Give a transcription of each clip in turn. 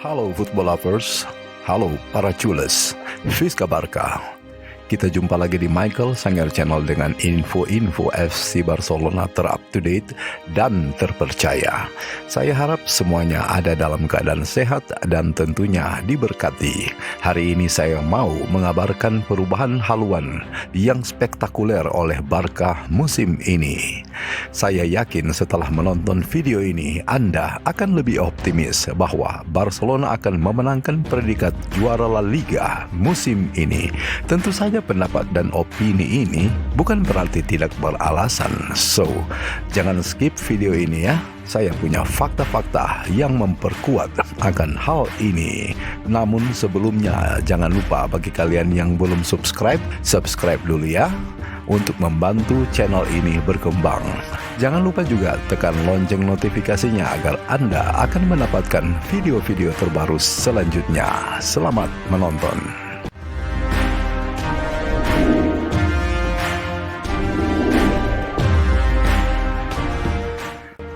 Halo football lovers, halo para cules, Fiska Barca. Kita jumpa lagi di Michael Sanger Channel dengan info-info FC Barcelona ter-up-to-date dan terpercaya. Saya harap semuanya ada dalam keadaan sehat dan tentunya diberkati. Hari ini saya mau mengabarkan perubahan haluan yang spektakuler oleh Barca musim ini. Saya yakin setelah menonton video ini, Anda akan lebih optimis bahwa Barcelona akan memenangkan predikat juara La Liga musim ini. Tentu saja pendapat dan opini ini bukan berarti tidak beralasan. So, jangan skip video ini ya. Saya punya fakta-fakta yang memperkuat akan hal ini. Namun sebelumnya, jangan lupa bagi kalian yang belum subscribe dulu ya, untuk membantu channel ini berkembang. Jangan lupa juga tekan lonceng notifikasinya agar Anda akan mendapatkan video-video terbaru selanjutnya. Selamat menonton.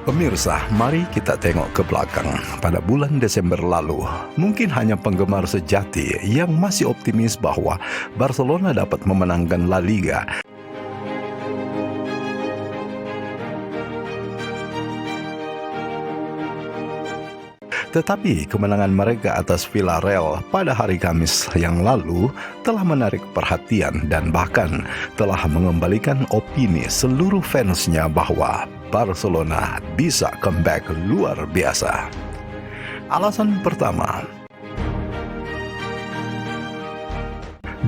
Pemirsa, mari kita tengok ke belakang. Pada bulan Desember lalu, mungkin hanya penggemar sejati yang masih optimis bahwa Barcelona dapat memenangkan La Liga. Tetapi kemenangan mereka atas Villarreal pada hari Kamis yang lalu telah menarik perhatian dan bahkan telah mengembalikan opini seluruh fansnya bahwa Barcelona bisa comeback luar biasa. Alasan pertama,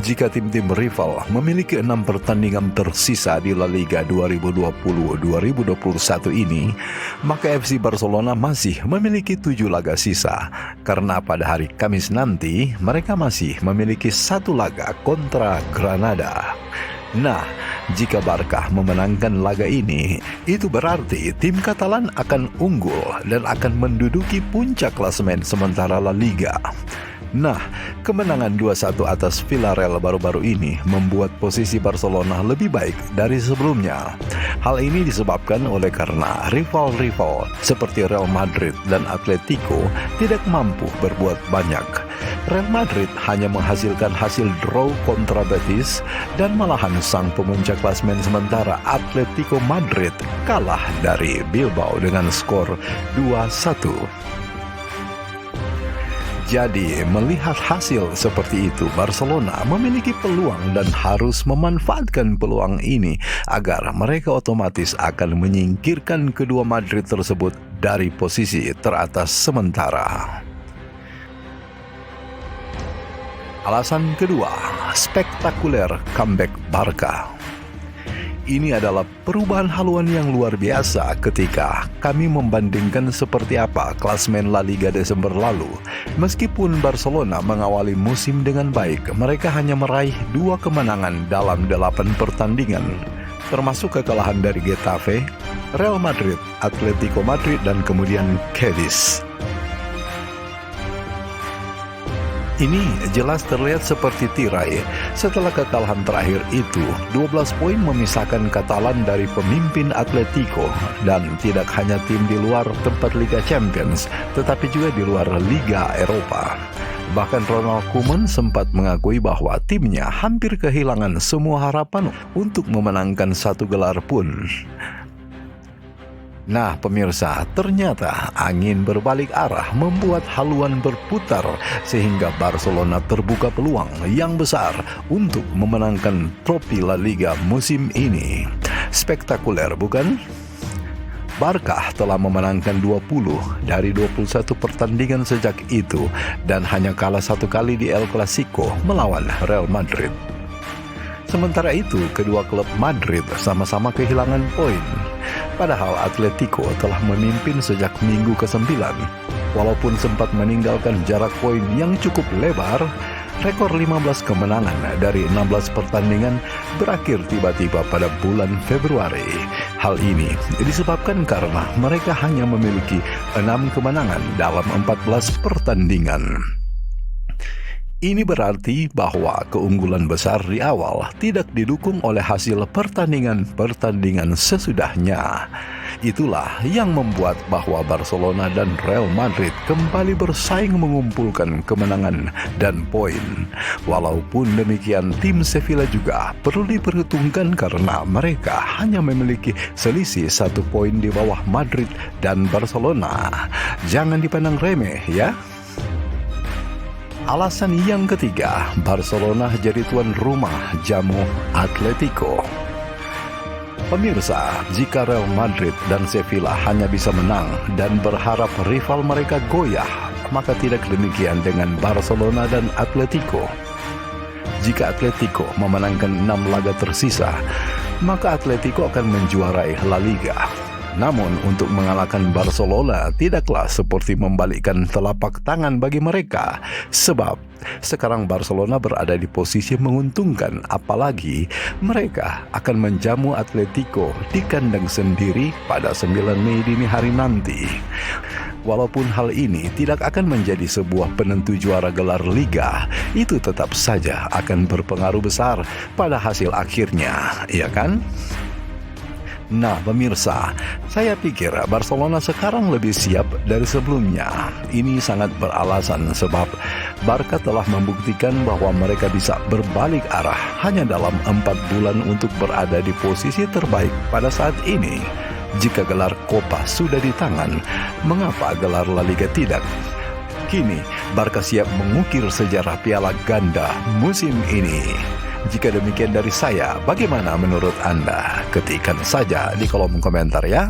jika tim-tim rival memiliki 6 pertandingan tersisa di La Liga 2020-2021 ini, maka FC Barcelona masih memiliki 7 laga sisa. Karena pada hari Kamis nanti, mereka masih memiliki 1 laga kontra Granada. Nah, jika Barca memenangkan laga ini, itu berarti tim Katalan akan unggul dan akan menduduki puncak klasemen sementara La Liga. Nah, kemenangan 2-1 atas Villarreal baru-baru ini membuat posisi Barcelona lebih baik dari sebelumnya. Hal ini disebabkan oleh karena rival-rival seperti Real Madrid dan Atletico tidak mampu berbuat banyak. Real Madrid hanya menghasilkan hasil draw kontra Betis dan malahan sang pemuncak klasemen sementara Atletico Madrid kalah dari Bilbao dengan skor 2-1. Jadi, melihat hasil seperti itu, Barcelona memiliki peluang dan harus memanfaatkan peluang ini agar mereka otomatis akan menyingkirkan kedua Madrid tersebut dari posisi teratas sementara. Alasan kedua, spektakuler comeback Barca. Ini adalah perubahan haluan yang luar biasa ketika kami membandingkan seperti apa klasemen La Liga Desember lalu. Meskipun Barcelona mengawali musim dengan baik, mereka hanya meraih 2 kemenangan dalam 8 pertandingan, termasuk kekalahan dari Getafe, Real Madrid, Atletico Madrid, dan kemudian Cadiz. Ini jelas terlihat seperti tirai. Setelah kekalahan terakhir itu, 12 poin memisahkan Katalan dari pemimpin Atletico, dan tidak hanya tim di luar tempat Liga Champions, tetapi juga di luar Liga Eropa. Bahkan Ronald Koeman sempat mengakui bahwa timnya hampir kehilangan semua harapan untuk memenangkan 1 gelar pun. Nah pemirsa, ternyata angin berbalik arah membuat haluan berputar sehingga Barcelona terbuka peluang yang besar untuk memenangkan trofi La Liga musim ini. Spektakuler bukan? Barca telah memenangkan 20 dari 21 pertandingan sejak itu dan hanya kalah 1 kali di El Clasico melawan Real Madrid. Sementara itu, kedua klub Madrid sama-sama kehilangan poin. Padahal Atletico telah memimpin sejak minggu ke-9. Walaupun sempat meninggalkan jarak poin yang cukup lebar, rekor 15 kemenangan dari 16 pertandingan berakhir tiba-tiba pada bulan Februari. Hal ini disebabkan karena mereka hanya memiliki 6 kemenangan dalam 14 pertandingan. Ini berarti bahwa keunggulan besar di awal tidak didukung oleh hasil pertandingan-pertandingan sesudahnya. Itulah yang membuat bahwa Barcelona dan Real Madrid kembali bersaing mengumpulkan kemenangan dan poin. Walaupun demikian, tim Sevilla juga perlu diperhitungkan karena mereka hanya memiliki selisih 1 poin di bawah Madrid dan Barcelona. Jangan dipandang remeh ya. Alasan yang ketiga, Barcelona jadi tuan rumah jamu Atletico. Pemirsa, jika Real Madrid dan Sevilla hanya bisa menang dan berharap rival mereka goyah, maka tidak demikian dengan Barcelona dan Atletico. Jika Atletico memenangkan 6 laga tersisa, maka Atletico akan menjuarai La Liga. Namun untuk mengalahkan Barcelona tidaklah seperti membalikkan telapak tangan bagi mereka, sebab sekarang Barcelona berada di posisi menguntungkan, apalagi mereka akan menjamu Atletico di kandang sendiri pada 9 Mei dini hari nanti. Walaupun hal ini tidak akan menjadi sebuah penentu juara gelar Liga, itu tetap saja akan berpengaruh besar pada hasil akhirnya, ya kan? Nah pemirsa, saya pikir Barcelona sekarang lebih siap dari sebelumnya. Ini sangat beralasan sebab Barca telah membuktikan bahwa mereka bisa berbalik arah hanya dalam 4 bulan untuk berada di posisi terbaik pada saat ini. Jika gelar Copa sudah di tangan, mengapa gelar La Liga tidak? Kini Barca siap mengukir sejarah piala ganda musim ini. Jika demikian dari saya, bagaimana menurut Anda? Ketikkan saja di kolom komentar ya.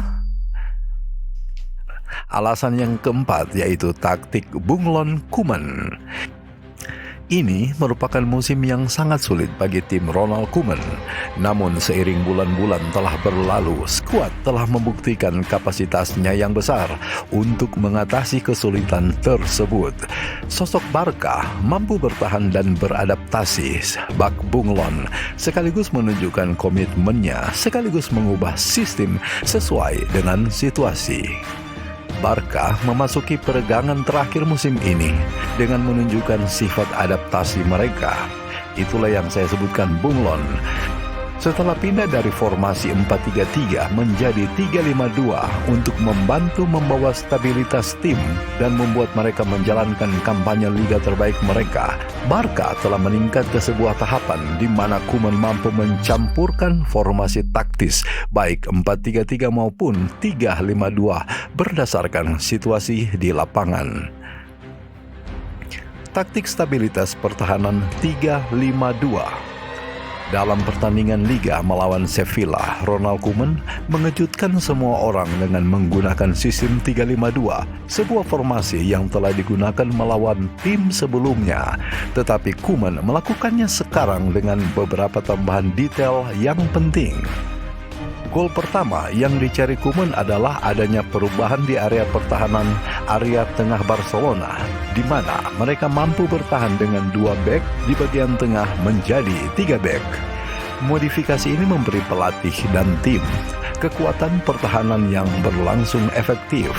Alasan yang keempat yaitu taktik bunglon Koeman. Ini merupakan musim yang sangat sulit bagi tim Ronald Koeman. Namun seiring bulan-bulan telah berlalu, skuad telah membuktikan kapasitasnya yang besar untuk mengatasi kesulitan tersebut. Sosok Barca mampu bertahan dan beradaptasi bak bunglon, sekaligus menunjukkan komitmennya, sekaligus mengubah sistem sesuai dengan situasi. Barca memasuki peregangan terakhir musim ini dengan menunjukkan sifat adaptasi mereka. Itulah yang saya sebutkan bunglon. Setelah pindah dari formasi 4-3-3 menjadi 3-5-2 untuk membantu membawa stabilitas tim dan membuat mereka menjalankan kampanye liga terbaik mereka, Barca telah meningkat ke sebuah tahapan di mana Koeman mampu mencampurkan formasi taktis baik 4-3-3 maupun 3-5-2 berdasarkan situasi di lapangan. Taktik stabilitas pertahanan 3-5-2. Dalam pertandingan Liga melawan Sevilla, Ronald Koeman mengejutkan semua orang dengan menggunakan sistem 3-5-2, sebuah formasi yang telah digunakan melawan tim sebelumnya. Tetapi Koeman melakukannya sekarang dengan beberapa tambahan detail yang penting. Gol pertama yang dicari Koeman adalah adanya perubahan di area pertahanan area tengah Barcelona, di mana mereka mampu bertahan dengan 2 bek di bagian tengah menjadi 3 bek. Modifikasi ini memberi pelatih dan tim kekuatan pertahanan yang berlangsung efektif.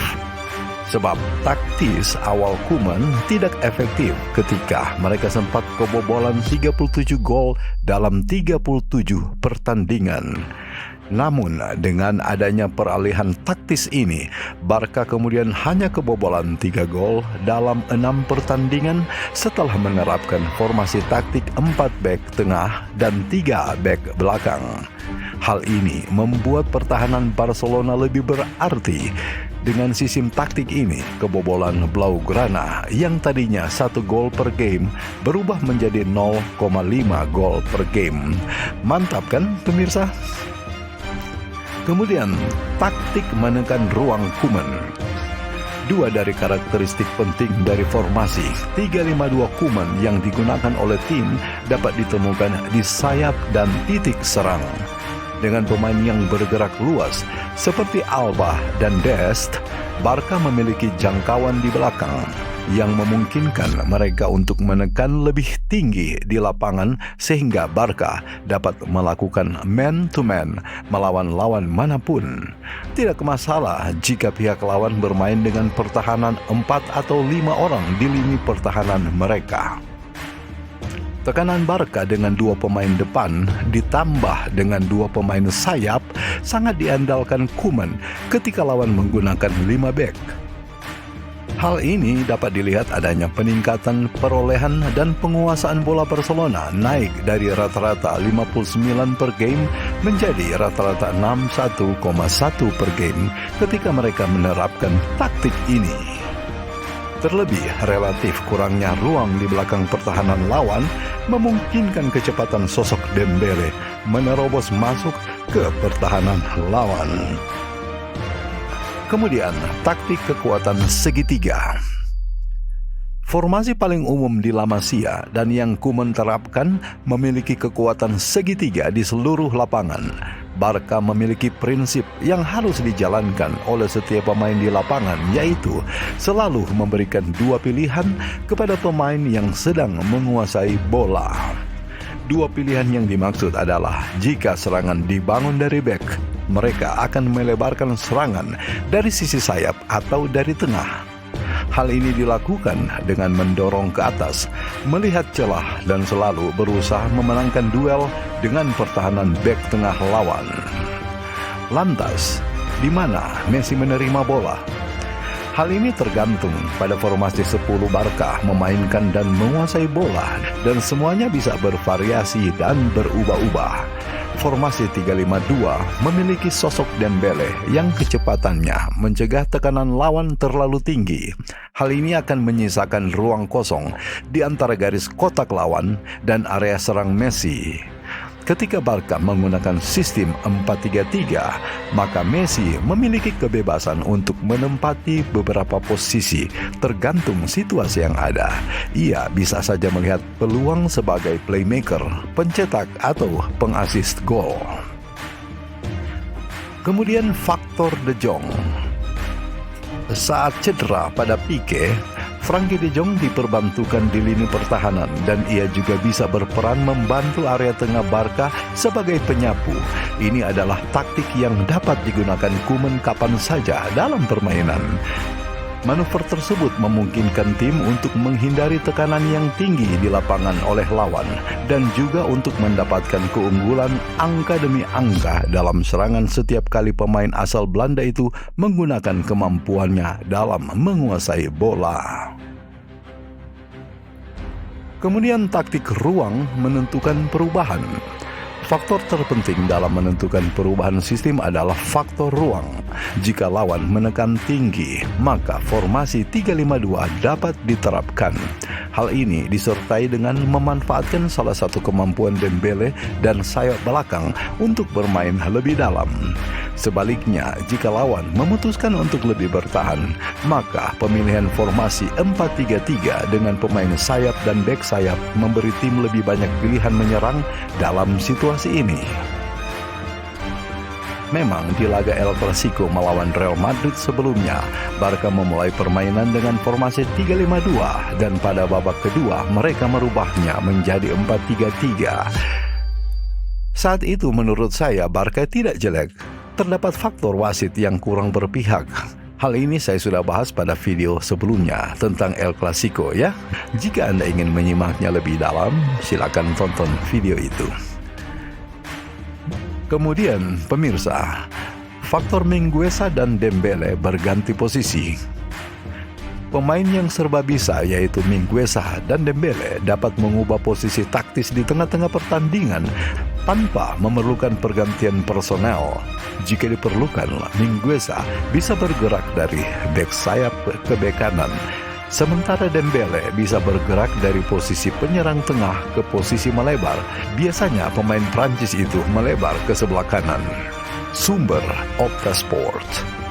Sebab taktis awal Koeman tidak efektif ketika mereka sempat kebobolan 37 gol dalam 37 pertandingan. Namun dengan adanya peralihan taktis ini, Barca kemudian hanya kebobolan 3 gol dalam 6 pertandingan setelah menerapkan formasi taktik 4 bek tengah dan 3 bek belakang. Hal ini membuat pertahanan Barcelona lebih berarti. Dengan sistem taktik ini, kebobolan Blaugrana yang tadinya 1 gol per game berubah menjadi 0,5 gol per game. Mantap kan pemirsa? Kemudian, taktik menekan ruang Koeman. 2 dari karakteristik penting dari formasi 3-5-2 Koeman yang digunakan oleh tim dapat ditemukan di sayap dan titik serang. Dengan pemain yang bergerak luas seperti Alba dan Dest, Barca memiliki jangkauan di belakang yang memungkinkan mereka untuk menekan lebih tinggi di lapangan sehingga Barca dapat melakukan man-to-man melawan lawan manapun. Tidak masalah jika pihak lawan bermain dengan pertahanan 4 atau 5 orang di lini pertahanan mereka. Tekanan Barca dengan 2 pemain depan ditambah dengan 2 pemain sayap sangat diandalkan Koeman ketika lawan menggunakan 5 bek. Hal ini dapat dilihat adanya peningkatan perolehan dan penguasaan bola Barcelona naik dari rata-rata 59 per game menjadi rata-rata 61,1 per game ketika mereka menerapkan taktik ini. Terlebih, relatif kurangnya ruang di belakang pertahanan lawan memungkinkan kecepatan sosok Dembele menerobos masuk ke pertahanan lawan. Kemudian, taktik kekuatan segitiga. Formasi paling umum di La Masia dan yang Koeman terapkan memiliki kekuatan segitiga di seluruh lapangan. Barca memiliki prinsip yang harus dijalankan oleh setiap pemain di lapangan, yaitu selalu memberikan 2 pilihan kepada pemain yang sedang menguasai bola. 2 pilihan yang dimaksud adalah jika serangan dibangun dari bek, mereka akan melebarkan serangan dari sisi sayap atau dari tengah. Hal ini dilakukan dengan mendorong ke atas, melihat celah dan selalu berusaha memenangkan duel dengan pertahanan bek tengah lawan. Lantas, di mana Messi menerima bola? Hal ini tergantung pada formasi 10 Barca memainkan dan menguasai bola, dan semuanya bisa bervariasi dan berubah-ubah. Formasi 352 memiliki sosok Dembele yang kecepatannya mencegah tekanan lawan terlalu tinggi. Hal ini akan menyisakan ruang kosong di antara garis kotak lawan dan area serang Messi. Ketika Barca menggunakan sistem 4-3-3, maka Messi memiliki kebebasan untuk menempati beberapa posisi tergantung situasi yang ada. Ia bisa saja melihat peluang sebagai playmaker, pencetak atau pengasis gol. Kemudian faktor De Jong. Saat cedera pada Pique, Frenkie de Jong diperbantukan di lini pertahanan dan ia juga bisa berperan membantu area tengah Barca sebagai penyapu. Ini adalah taktik yang dapat digunakan Koeman kapan saja dalam permainan. Manuver tersebut memungkinkan tim untuk menghindari tekanan yang tinggi di lapangan oleh lawan dan juga untuk mendapatkan keunggulan angka demi angka dalam serangan setiap kali pemain asal Belanda itu menggunakan kemampuannya dalam menguasai bola. Kemudian taktik ruang menentukan perubahan. Faktor terpenting dalam menentukan perubahan sistem adalah faktor ruang. Jika lawan menekan tinggi, maka formasi 352 dapat diterapkan. Hal ini disertai dengan memanfaatkan salah satu kemampuan Dembele dan sayap belakang untuk bermain lebih dalam. Sebaliknya, jika lawan memutuskan untuk lebih bertahan, maka pemilihan formasi 4-3-3 dengan pemain sayap dan bek sayap memberi tim lebih banyak pilihan menyerang dalam situasi ini. Memang di laga El Clasico melawan Real Madrid sebelumnya, Barca memulai permainan dengan formasi 3-5-2 dan pada babak kedua mereka merubahnya menjadi 4-3-3. Saat itu menurut saya Barca tidak jelek. Terdapat faktor wasit yang kurang berpihak. Hal ini saya sudah bahas pada video sebelumnya tentang El Clasico ya. Jika Anda ingin menyimaknya lebih dalam, silakan tonton video itu. Kemudian, pemirsa, faktor Mingueza dan Dembele berganti posisi. Pemain yang serba bisa yaitu Mingueza dan Dembele dapat mengubah posisi taktis di tengah-tengah pertandingan tanpa memerlukan pergantian personel. Jika diperlukan, Mingueza bisa bergerak dari bek sayap ke bek kanan, sementara Dembele bisa bergerak dari posisi penyerang tengah ke posisi melebar. Biasanya pemain Prancis itu melebar ke sebelah kanan. Sumber Opta Sport.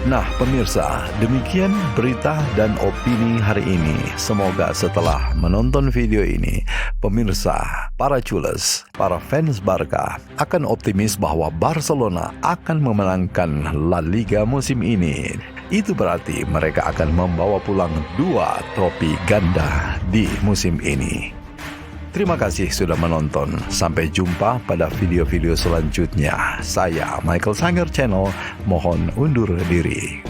Nah pemirsa, demikian berita dan opini hari ini. Semoga setelah menonton video ini, pemirsa, para culers, para fans Barca akan optimis bahwa Barcelona akan memenangkan La Liga musim ini. Itu berarti mereka akan membawa pulang 2 trofi ganda di musim ini. Terima kasih sudah menonton. Sampai jumpa pada video-video selanjutnya. Saya Michael Sanger Channel, mohon undur diri.